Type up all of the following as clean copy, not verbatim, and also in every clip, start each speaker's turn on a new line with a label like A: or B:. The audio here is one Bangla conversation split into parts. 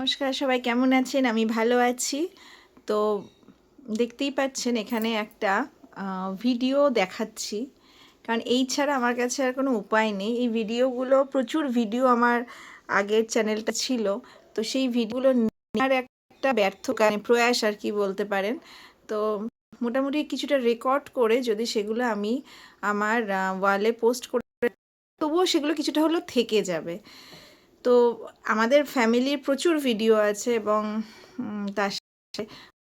A: নমস্কার, সবাই কেমন আছেন? আমি ভালো আছি। তো দেখতেই পাচ্ছেন এখানে একটা ভিডিও দেখাচ্ছি। কারণ এই ছাড়া আমার কাছে আর কোনো উপায় নেই। এই ভিডিওগুলো প্রচুর ভিডিও আমার আগের চ্যানেলটা ছিল। তো সেই ভিডিওগুলো নেওয়ার একটা প্রয়াস আর কি বলতে পারেন। তো মোটামুটি কিছুটা রেকর্ড করে যদি সেগুলো আমি আমার ওয়ালে পোস্ট করে, তবুও সেগুলো কিছুটা হলেও থেকে যাবে। তো আমাদের ফ্যামিলির প্রচুর ভিডিও আছে এবং তার সাথে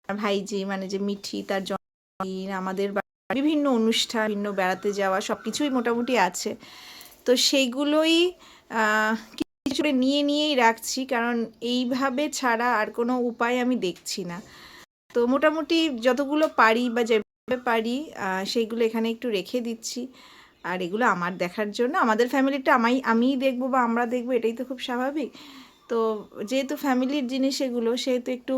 A: ভাইজি মানে যে মিঠি তার জন্মদিন, আমাদের বিভিন্ন অনুষ্ঠান, বিভিন্ন বেড়াতে যাওয়া সব কিছুই মোটামুটি আছে। তো সেইগুলোই কিছু নিয়েই রাখছি, কারণ এইভাবে ছাড়া আর কোনো উপায় আমি দেখছি না। তো মোটামুটি যতগুলো পারি বা যেভাবে পারি সেইগুলো এখানে একটু রেখে দিচ্ছি। আর এগুলো আমার দেখার জন্য, আমাদের ফ্যামিলিটা আমিই দেখবো বা আমরা দেখবো, এটাই তো খুব স্বাভাবিক। তো যেহেতু ফ্যামিলির জিনিস এগুলো, সেহেতু একটু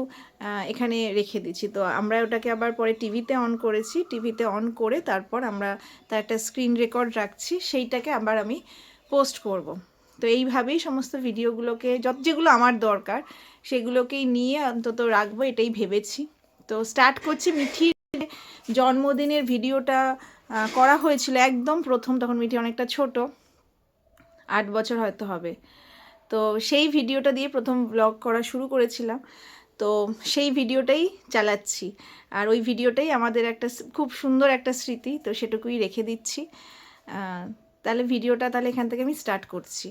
A: এখানে রেখে দিচ্ছি। তো আমরা ওটাকে আবার পরে টিভিতে অন করেছি, টিভিতে অন করে তারপর আমরা তার একটা স্ক্রিন রেকর্ড রাখছি, সেইটাকে আবার আমি পোস্ট করব। তো এইভাবেই সমস্ত ভিডিওগুলোকে যেগুলো আমার দরকার সেগুলোকেই নিয়ে অন্তত রাখবো, এটাই ভেবেছি। তো স্টার্ট করছি। মিঠির জন্মদিনের ভিডিওটা করা হয়েছিল একদম প্রথম, তখন মিঠি অনেকটা ছোট, 8 বছর হয়তো হবে। তো সেই ভিডিওটা দিয়ে প্রথম ব্লগ করা শুরু করেছিলাম। তো সেই ভিডিওটাই চালাচ্ছি, আর ওই ভিডিওটাই আমাদের একটা খুব সুন্দর একটা স্মৃতি। তো সেটুকুই রেখে দিচ্ছি। তাহলে ভিডিওটা এখান থেকে আমি স্টার্ট করছি।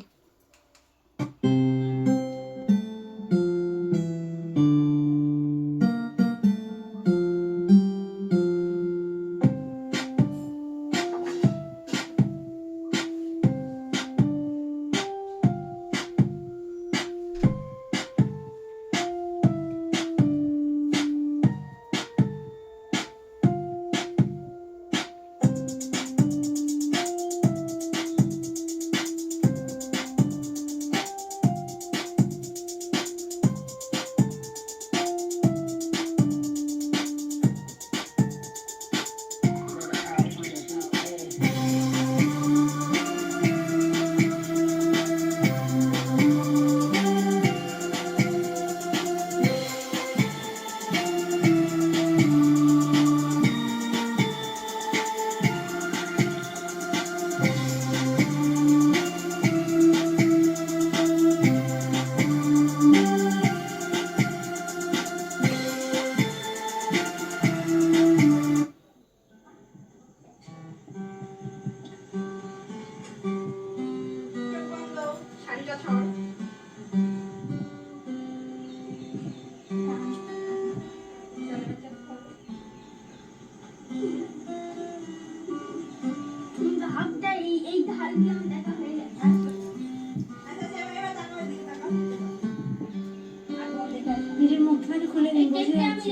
B: নিজের মুখখানি খুলে নিন, বসে আছি।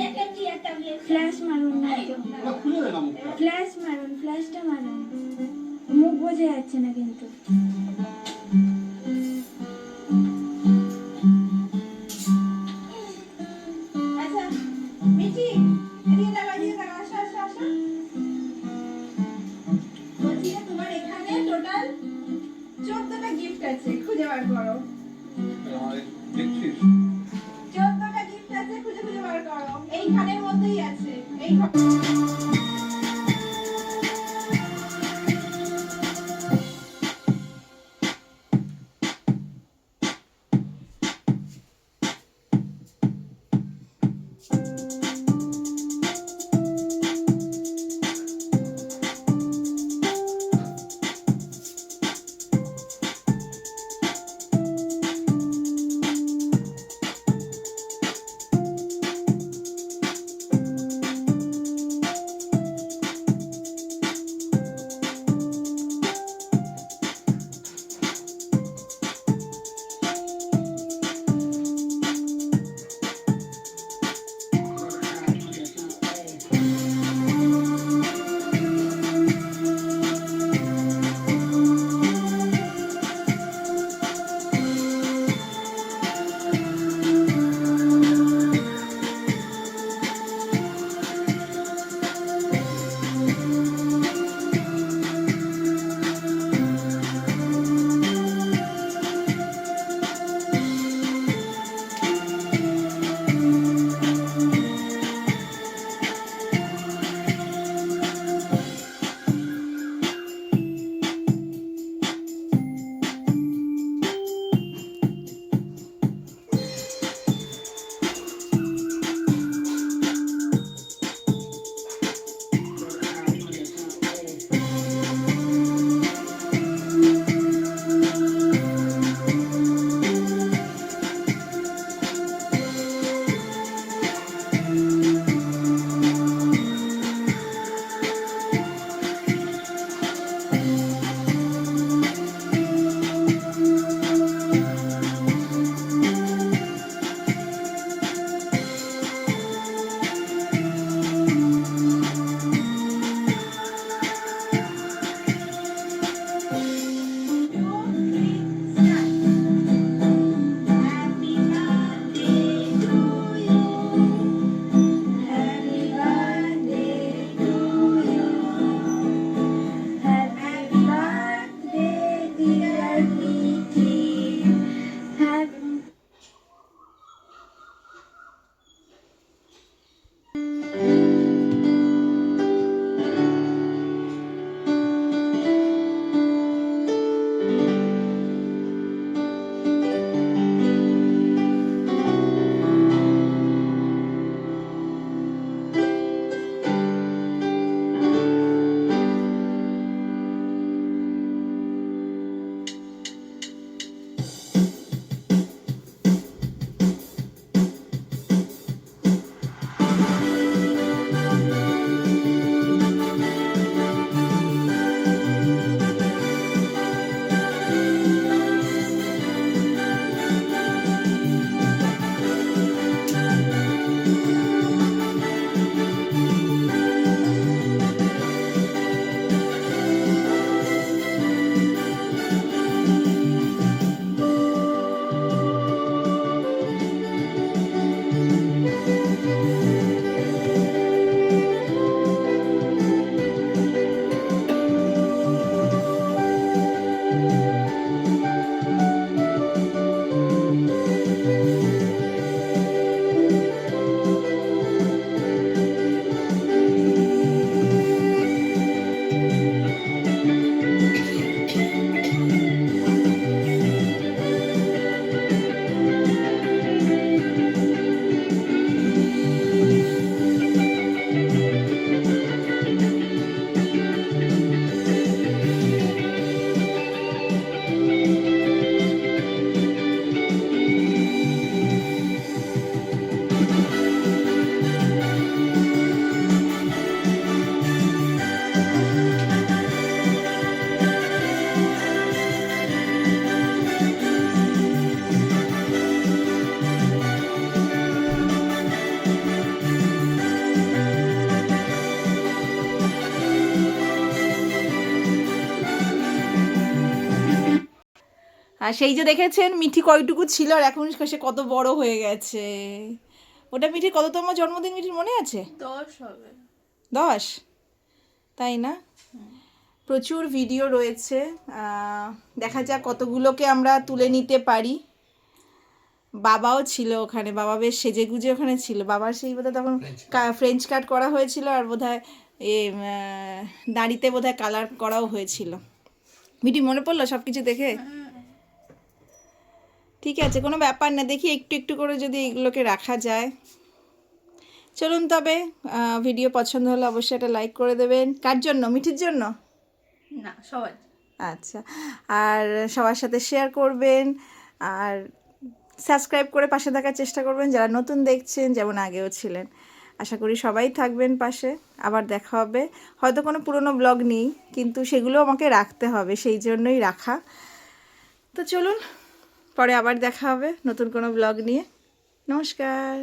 B: ফ্ল্যাশ মারুন না, ফ্ল্যাশ মারুন, ফ্ল্যাশটা মারুন। মুখ বোঝা যাচ্ছে না কিন্তু।
A: তোমার এখানে টোটাল 14টা গিফট আছে, খুঁজে বার করো। 14টা গিফট আছে, খুঁজে বার করো। এইখানের মধ্যেই আছে। এই আর সেই যে দেখেছেন মিঠি কয়টুকু ছিল আর এখন সে কত বড় হয়ে গেছে। ওটা মিঠির কততম জন্মদিন মিঠির মনে আছে?
B: 10 হবে।
A: 10? তাই না? প্রচুর ভিডিও রয়েছে, দেখা যাক কতগুলোকে আমরা তুলে নিতে পারি। বাবাও ছিল ওখানে, বাবা বেশ সেজে গুজে ওখানে ছিল। বাবার সেই বোধহয় তখন ফ্রেঞ্চ কাট করা হয়েছিল আর বোধহয় দাড়িতে বোধহয় কালার করাও হয়েছিল। মিটি মনে পড়লো সব কিছু দেখে? ঠিক আছে, কোনো ব্যাপার না, দেখি একটু একটু করে যদি এগুলোকে রাখা যায়। চলুন তবে, ভিডিও পছন্দ হলে অবশ্যই একটা লাইক করে দেবেন। কার জন্য? মিঠির জন্য?
B: না, সবাই।
A: আচ্ছা, আর সবার সাথে শেয়ার করবেন আর সাবস্ক্রাইব করে পাশে থাকার চেষ্টা করবেন যারা নতুন দেখছেন, যেমন আগেও ছিলেন। আশা করি সবাই থাকবেন পাশে। আবার দেখা হবে। হয়তো কোনো পুরনো ব্লগ নেই, কিন্তু সেগুলো আমাকে রাখতে হবে, সেই জন্যই রাখা। তো চলুন, পরে আবার দেখা হবে নতুন কোনো ব্লগ নিয়ে। নমস্কার।